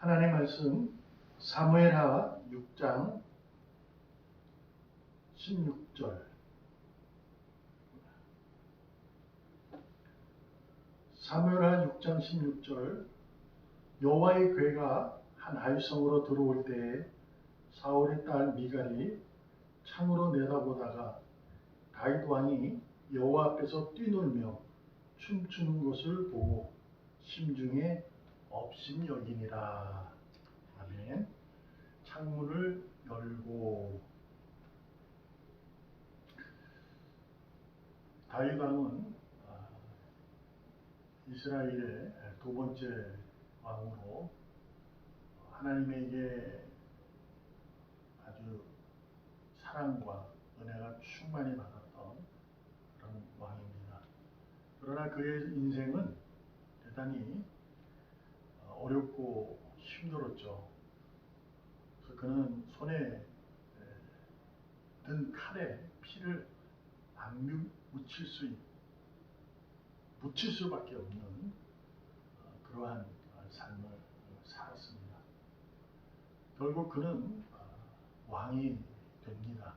하나님의 말씀 사무엘하 6장 16절. 사무엘하 6장 16절. 여호와의 궤가 한 아이성으로 들어올 때에 사울의 딸 미갈이 창으로 내다보다가 다윗 왕이 여호와 앞에서 뛰놀며 춤추는 것을 보고 심중에 업심여기니라. 아멘. 창문을 열고. 다윗 왕은 이스라엘의 두 번째 왕으로 하나님에게 아주 사랑과 은혜가 충만히 받았던 그런 왕입니다. 그러나 그의 인생은 대단히 어렵고 힘들었죠. 그래서 그는 손에 든 칼에 피를 안 묻힐 수밖에 없는 그러한 삶을 살았습니다. 결국 그는 왕이 됩니다.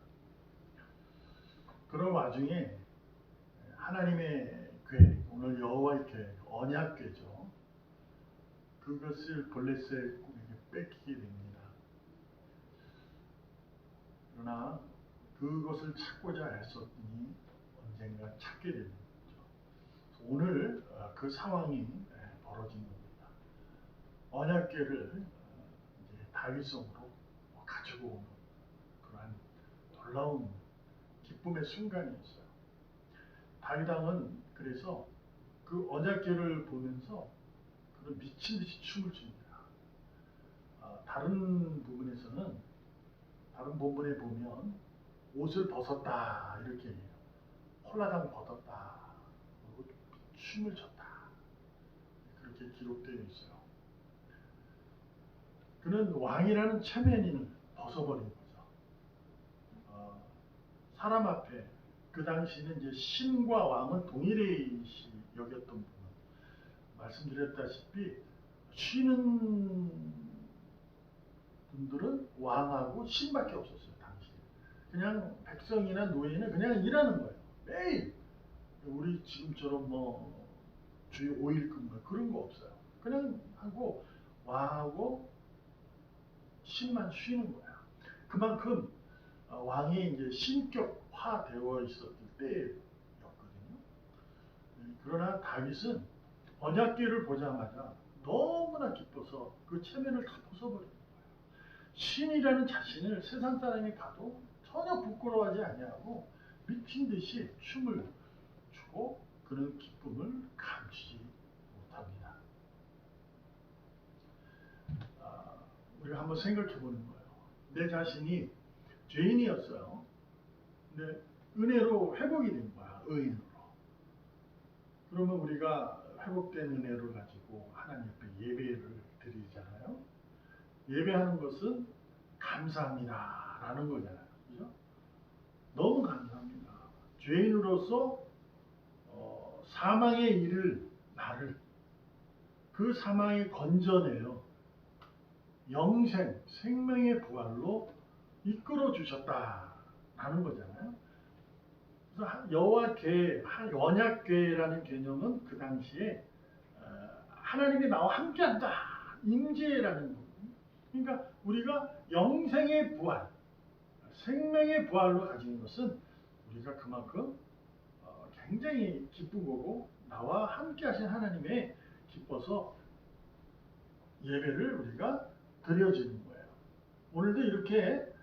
그런 와중에 하나님의 궤, 오늘 여호와의 궤, 언약궤죠. 그것을 블레셋에게 뺏기게 됩니다. 그러나 그것을 찾고자 했었더니 언젠가 찾게 되는 거죠. 오늘 그 상황이 벌어진 겁니다. 언약궤를 이제 다윗성으로 가지고 오는 그러한 놀라운 기쁨의 순간이었어요. 다윗 왕은 그래서 그 언약궤를 보면서 그런 미친 듯이 춤을 춥니다. 다른 부분에서는, 다른 본문에 보면 옷을 벗었다 이렇게 해요. 홀라당 벗었다, 그리고 춤을 췄다, 그렇게 기록되어 있어요. 그는 왕이라는 체면을 벗어버린 거죠. 사람 앞에, 그 당시는 이제 신과 왕은 동일히 여겼던 부분, 말씀드렸다시피 쉬는 분들은 왕하고 신밖에 없었어요. 당시 그냥 백성이나 노예는 그냥 일하는 거예요. 매일. 우리 지금처럼 뭐 주일 5일 근무 그런 거 없어요. 그냥 하고 왕하고 신만 쉬는 거야. 그만큼 왕이 이제 신격화되어 있었을 때였거든요. 그러나 다윗은 언약궤를 보자마자 너무나 기뻐서 그 체면을 다 벗어버린 거예요. 신이라는 자신을 세상 사람이 봐도 전혀 부끄러워하지 아니하고 미친 듯이 춤을 추고 그런 기쁨을 감추지 못합니다. 우리가 한번 생각해 보는 거예요. 내 자신이 죄인이었어요. 근데 은혜로 회복이 된 거야. 의인으로. 그러면 우리가 회복된 은혜를 가지고 하나님 앞에 예배를 드리잖아요. 예배하는 것은 감사합니다 라는 거잖아요. 그죠? 너무 감사합니다. 죄인으로서 사망에 이를 나를 그 사망에 건져내어 영생, 생명의 부활로 이끌어 주셨다라는 거잖아요. 그래서 여호와 궤, 언약궤라는 개념은 그 당시에 하나님이 나와 함께한다, 임재라는 거거든요. 그러니까 우리가 영생의 부활, 생명의 부활로 가진 것은 우리가 그만큼 굉장히 기쁜 거고, 나와 함께 하신 하나님의 기뻐서 예배를 우리가 드려지는 거예요. 오늘도 이렇게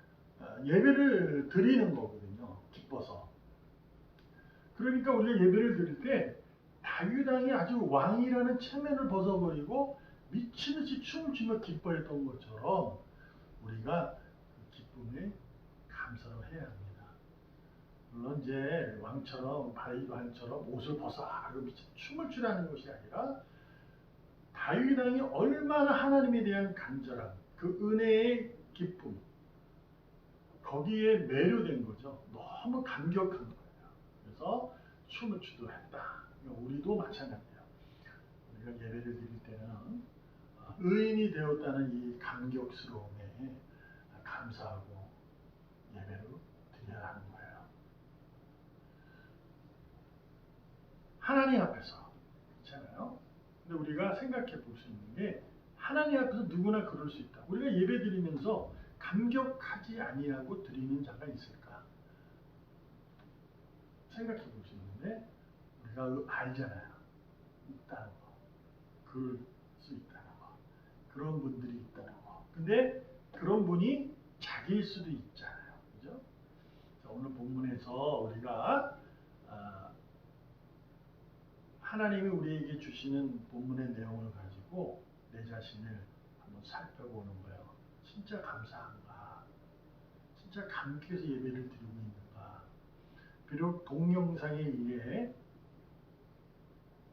예배를 드리는 거거든요. 기뻐서. 그러니까 우리가 예배를 드릴 때 다윗 왕이 아주 왕이라는 체면을 벗어버리고 미친듯이 춤을 추며 기뻐했던 것처럼 우리가 그 기쁨에 감사를 해야 합니다. 물론 이제 왕처럼, 다윗 왕처럼 옷을 벗어 미친 춤을 추라는 것이 아니라 다윗 왕이 얼마나 하나님에 대한 간절함, 그 은혜의 기쁨, 거기에 매료된 거죠. 너무 감격한 거예요. 그래서 춤을 추도 했다. 우리도 마찬가지예요. 우리가 예배를 드릴 때는 의인이 되었다는 이 감격스러움에 감사하고 예배를 드려야 하는 거예요. 하나님 앞에서. 그렇잖아요. 근데 우리가 생각해 볼 수 있는 게 하나님 앞에서 누구나 그럴 수 있다. 우리가 예배 드리면서 감격하지 아니하고 드리는 자가 있을까? 생각해 볼 수 있는데 우리가 알잖아요. 있다는 거. 그럴 수 있다는 거. 그런 분들이 있다는 거. 근데 그런 분이 자기일 수도 있잖아요. 그죠? 자, 오늘 본문에서 우리가 하나님이 우리에게 주시는 본문의 내용을 가지고 내 자신을 한번 살펴보는 거예요. 진짜 감사한가? 진짜 감격해서 예배를 드리고 있는가? 비록 동영상에 의해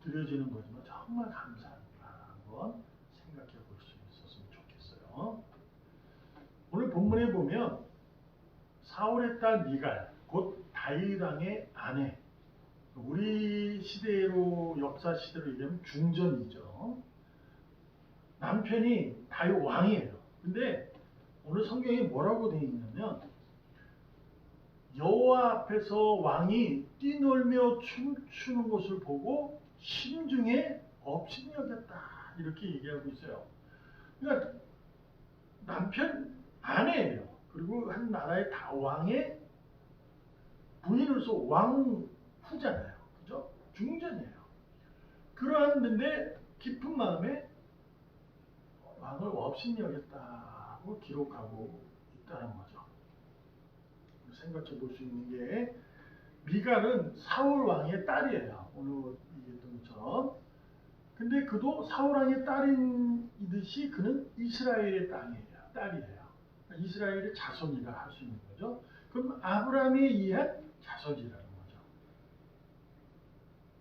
드려지는 거지만 정말 감사한가? 한번 생각해 볼 수 있었으면 좋겠어요. 오늘 본문에 보면 사울의 딸 미갈, 곧 다윗 왕의 아내, 우리 시대로 역사 시대로 얘기하면 중전이죠. 남편이 다윗 왕이에요. 근데 오늘 성경에 뭐라고 되어 있냐면 여호와 앞에서 왕이 뛰놀며 춤추는 것을 보고 심중에 업신여겼다 이렇게 얘기하고 있어요. 그러니까 남편 아내예요. 그리고 한 나라의 다 왕의 부인으로서 왕 후잖아요. 그죠? 중전이에요. 그러한데 깊은 마음에 왕을 업신여겼다고 기록하고 있다는 거죠. 생각해 볼 수 있는 게 미갈은 사울 왕의 딸이에요. 오늘 얘기했던 것처럼. 근데 그도 사울 왕의 딸이듯이 그는 이스라엘의 딸이에요. 이스라엘의 자손이라 할 수 있는 거죠. 그럼 아브라함에 의한 자손이라는 거죠.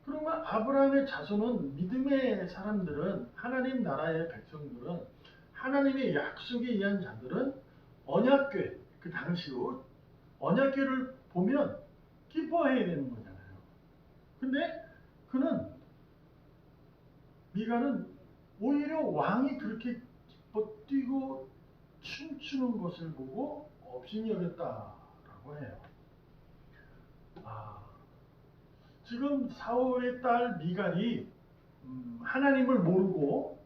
그러면 아브라함의 자손은 믿음의 사람들은 하나님 나라의 백성들은 하나님의 약속에 의한 자들은 언약궤 그 당시로 언약궤를 보면 기뻐해야 되는 거잖아요. 근데 그는 미갈은 오히려 왕이 그렇게 기뻐 뛰고 춤추는 것을 보고 업신여겼다라고 해요. 지금 사울의 딸 미갈이 하나님을 모르고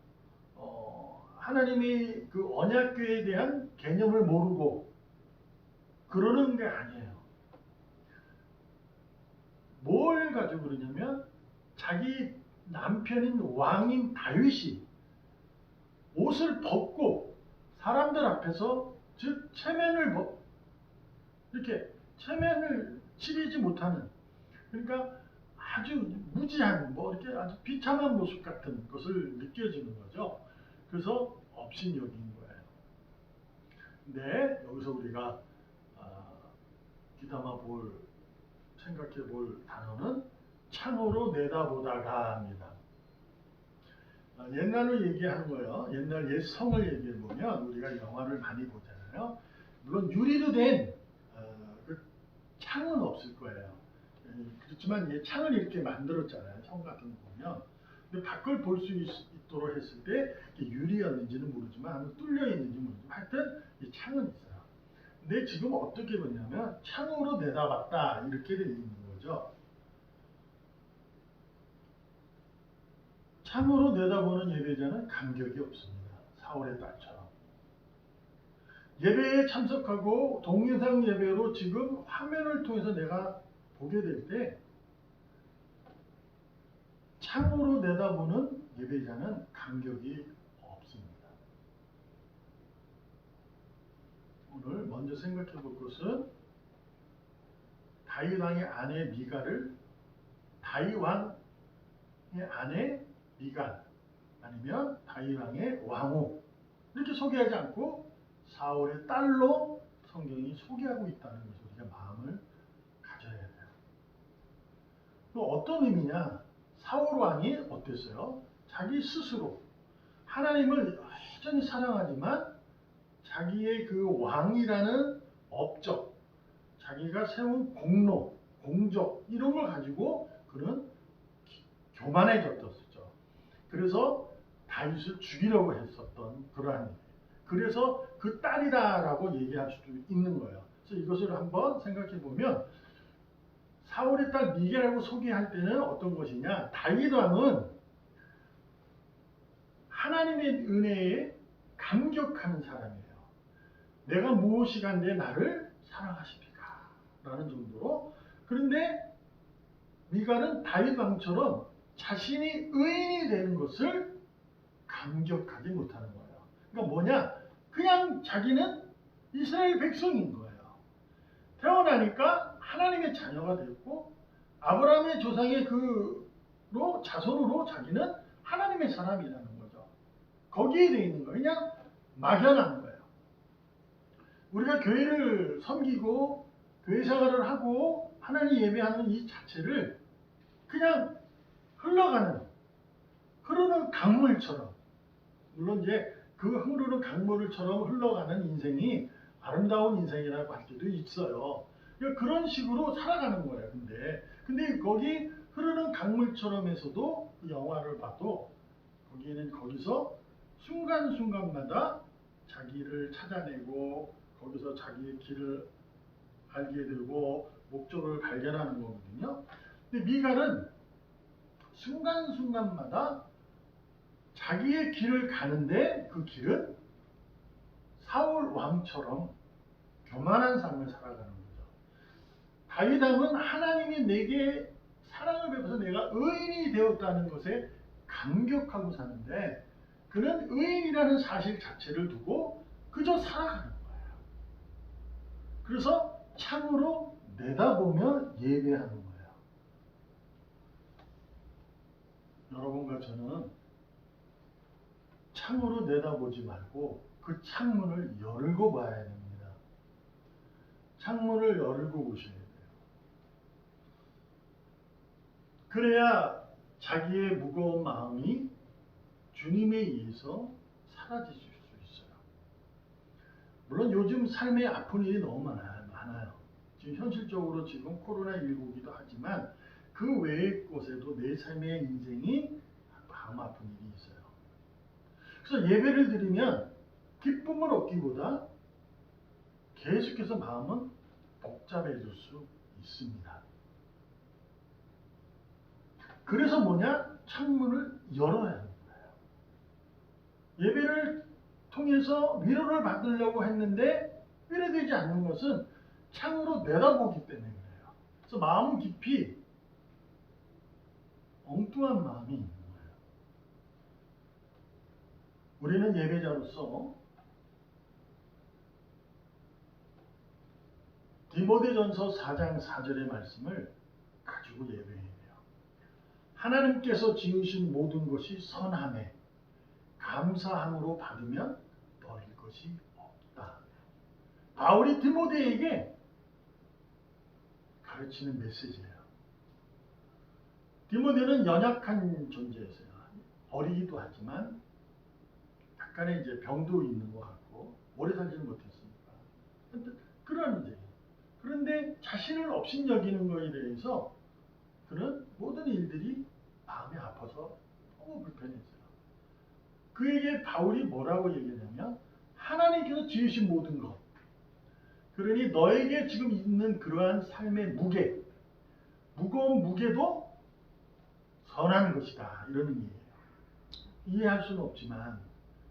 하나님의 그 언약궤에 대한 개념을 모르고 그러는 게 아니에요. 뭘 가지고 그러냐면 자기 남편인 왕인 다윗이 옷을 벗고 사람들 앞에서 즉 이렇게 체면을 치르지 못하는 그러니까 아주 무지한 이렇게 아주 비참한 모습 같은 것을 느껴지는 거죠. 그래서 업신여긴 거예요. 근데 여기서 우리가 귀담아 생각해 볼 단어는 창으로 내다보다가 합니다. 옛날로 얘기하는 거예요. 옛날 옛 성을 얘기해 보면 우리가 영화를 많이 보잖아요. 물론 유리로 된 그 창은 없을 거예요. 그렇지만 창을 이렇게 만들었잖아요. 성 같은 거 보면. 근데 밖을 볼 수 있도록 했을 때 유리였는지는 모르지만 뚫려 있는지 모르지만 하여튼 이 창은 있어요. 근데 지금 어떻게 보냐면 창으로 내다봤다 이렇게 되어 있는 거죠. 창으로 내다보는 예배자는 감격이 없습니다. 사울의 딸처럼. 예배에 참석하고 동영상 예배로 지금 화면을 통해서 내가 보게 될 때 창으로 내다보는 예배자는 감격이 없습니다. 오늘 먼저 생각해 볼 것은 다윗 왕의 아내 미갈을 다윗 왕의 아내 미갈 아니면 다윗 왕의 왕후 이렇게 소개하지 않고 사울의 딸로 성경이 소개하고 있다는 것을 우리가 마음을 가져야 돼요. 또 어떤 의미냐? 사울 왕이 어땠어요? 자기 스스로 하나님을 여전히 사랑하지만 자기의 그 왕이라는 업적, 자기가 세운 공로, 공적 이런 걸 가지고 그는 교만해졌었죠. 그래서 다윗을 죽이려고 했었던 그러한 일이에요. 그래서 그 딸이다라고 얘기할 수도 있는 거예요. 그래서 이것을 한번 생각해 보면 사울의 딸 미겔이라고 소개할 때는 어떤 것이냐? 다윗 왕은 하나님의 은혜에 감격하는 사람이에요. 내가 무엇이 간데 나를 사랑하십니까? 라는 정도로. 그런데 미갈은 다윗 왕처럼 자신이 의인이 되는 것을 감격하지 못하는 거예요. 그러니까 뭐냐? 그냥 자기는 이스라엘 백성인 거예요. 태어나니까 하나님의 자녀가 됐고 아브라함의 조상의 그로 자손으로 자기는 하나님의 사람이라는 거죠. 거기에 돼 있는 거예요. 그냥 막연한 거예요. 우리가 교회를 섬기고 교회 생활을 하고 하나님 예배하는 이 자체를 그냥 흘러가는 흐르는 강물처럼, 물론 이제 그 흐르는 강물처럼 흘러가는 인생이 아름다운 인생이라고 할 때도 있어요. 그런 식으로 살아가는 거예요. 근데 거기 흐르는 강물처럼에서도 그 영화를 봐도 거기서 순간순간마다 자기를 찾아내고 거기서 자기의 길을 알게 되고 목적을 발견하는 거거든요. 근데 미갈은 순간순간마다 자기의 길을 가는데 그 길은 사울 왕처럼 교만한 삶을 살아가는 거죠. 다윗 왕은 하나님이 내게 사랑을 베풀어서 내가 의인이 되었다는 것에 감격하고 사는데 그는 의인이라는 사실 자체를 두고 그저 살아가는 거예요. 그래서 창으로 내다보며 예배하는 거예요. 여러분과 저는 창으로 내다보지 말고 그 창문을 열고 봐야 됩니다. 창문을 열고 보셔야 돼요. 그래야 자기의 무거운 마음이 주님에 의해서 사라지실 수 있어요. 물론 요즘 삶에 아픈 일이 너무 많아요. 지금 현실적으로 지금 코로나19이기도 하지만 그 외의 곳에도 내 삶의 인생이 마음 아픈 일이 있어요. 그래서 예배를 드리면 기쁨을 얻기보다 계속해서 마음은 복잡해질 수 있습니다. 그래서 뭐냐? 창문을 열어야 하는 거예요. 예배를 통해서 위로를 받으려고 했는데 위로되지 않는 것은 창으로 내다보기 때문에 그래요. 그래서 마음 깊이 엉뚱한 마음이 있는 거예요. 우리는 예배자로서 디모데전서 4장 4절의 말씀을 가지고 예배해야 돼요. 하나님께서 지으신 모든 것이 선함에 감사함으로 받으면 버릴 것이 없다. 바울이 디모데에게 가르치는 메시지예요. 디모데는 연약한 존재였어요. 어리기도 하지만 약간의 이제 병도 있는 것 같고 오래 살지는 못했으니까 그런 이제 그런데 자신을 업신여기는 것에 대해서 그는 모든 일들이 마음이 아파서 너무 불편했어요. 그에게 바울이 뭐라고 얘기하냐면 하나님께서 지으신 모든 것, 그러니 너에게 지금 있는 그러한 삶의 무게, 무거운 무게도 선한 것이다, 이러는 얘기예요. 이해할 수는 없지만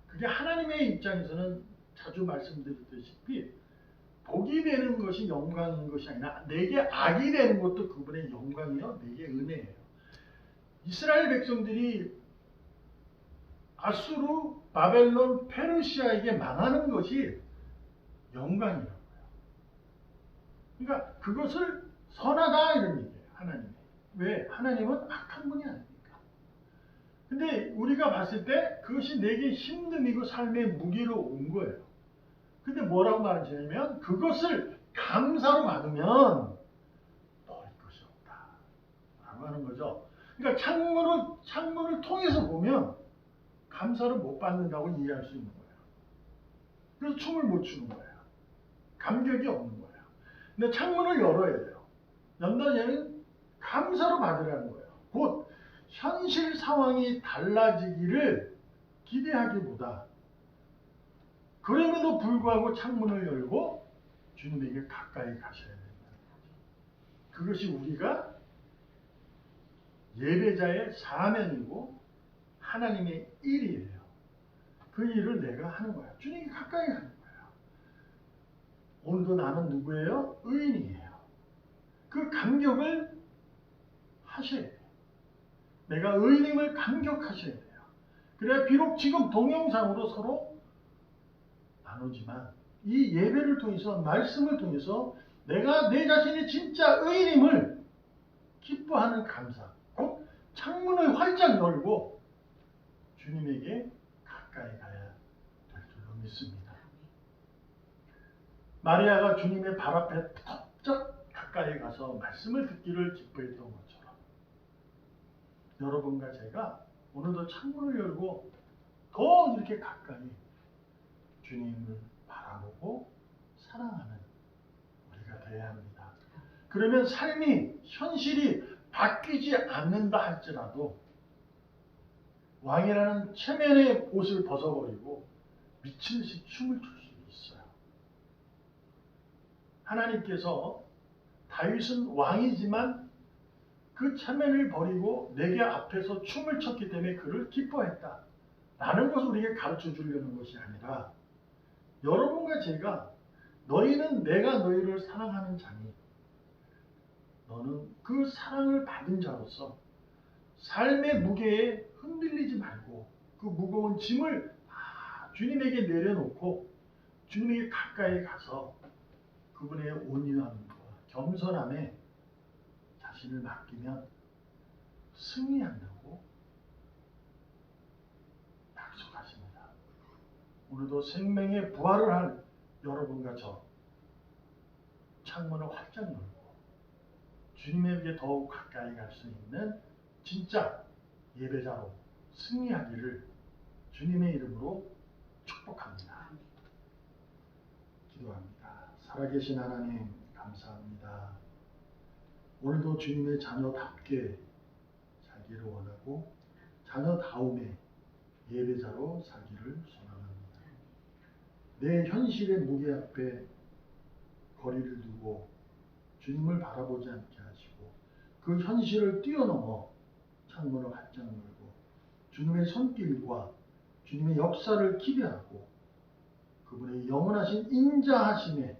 그게 하나님의 입장에서는 자주 말씀드렸다시피 복이 되는 것이 영광인 것이 아니라 내게 악이 되는 것도 그분의 영광이요, 내게 은혜예요. 이스라엘 백성들이 아수르, 바벨론, 페르시아에게 망하는 것이 영광이라는 거예요. 그러니까 그것을 선하다 이런 얘기예요. 하나님이. 왜? 하나님은 악한 분이 아닙니까? 근데 우리가 봤을 때 그것이 내게 힘듦이고 삶의 무기로 온 거예요. 근데 뭐라고 말하냐면 그것을 감사로 받으면 버릴 것이 없다 라고 하는 거죠. 그러니까 창문을 통해서 보면 감사를 못 받는다고 이해할 수 있는 거예요. 그래서 춤을 못 추는 거예요. 감격이 없는 거예요. 근데 창문을 열어야 돼요. 연다는 얘기는 감사로 받으라는 거예요. 곧 현실 상황이 달라지기를 기대하기보다 그럼에도 불구하고 창문을 열고 주님에게 가까이 가셔야 된다. 그것이 우리가 예배자의 사명이고 하나님의 일이에요. 그 일을 내가 하는 거야. 주님이 가까이 가는 거야. 오늘도 나는 누구예요? 의인이에요. 그 감격을 하셔야 돼요. 내가 의인임을 감격하셔야 돼요. 그래야 비록 지금 동영상으로 서로 나누지만 이 예배를 통해서 말씀을 통해서 내가 내 자신이 진짜 의인임을 기뻐하는 감사, 곧 창문을 활짝 열고 주님에게 가까이 가야 될 줄로 믿습니다. 마리아가 주님의 발 앞에 턱적 가까이 가서 말씀을 듣기를 기뻐했던 것처럼 여러분과 제가 오늘도 창문을 열고 더 이렇게 가까이 주님을 바라보고 사랑하는 우리가 되어야 합니다. 그러면 삶이 현실이 바뀌지 않는다 할지라도 왕이라는 체면의 옷을 벗어버리고 미친 듯이 춤을 출 수 있어요. 하나님께서 다윗은 왕이지만 그 체면을 버리고 내게 앞에서 춤을 췄기 때문에 그를 기뻐했다 라는 것을 우리에게 가르쳐 주려는 것이 아니라 여러분과 제가 너희는 내가 너희를 사랑하는 자니 너는 그 사랑을 받은 자로서 삶의 무게에 흔들리지 말고 그 무거운 짐을 다 주님에게 내려놓고 주님에게 가까이 가서 그분의 온유함과 겸손함에 자신을 맡기면 승리한다고 약속하십니다. 오늘도 생명의 부활을 할 여러분과 저 창문을 활짝 열고 주님에게 더욱 가까이 갈 수 있는 진짜 예배자로 승리하기를 주님의 이름으로 축복합니다. 기도합니다. 살아계신 하나님 감사합니다. 오늘도 주님의 자녀답게 살기를 원하고 자녀다움의 예배자로 살기를 소망합니다. 내 현실의 무게 앞에 거리를 두고 주님을 바라보지 않게 하시고 그 현실을 뛰어넘어 창문을 활짝 열고 주님의 손길과 주님의 역사를 기대하고 그분의 영원하신 인자하심에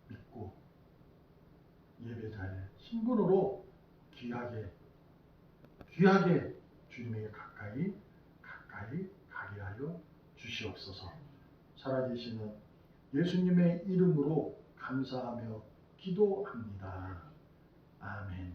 믿고 예배자의 신분으로 귀하게 주님에게 가까이 가게 하여 주시옵소서. 살아계시는 예수님의 이름으로 감사하며 기도합니다. 아멘.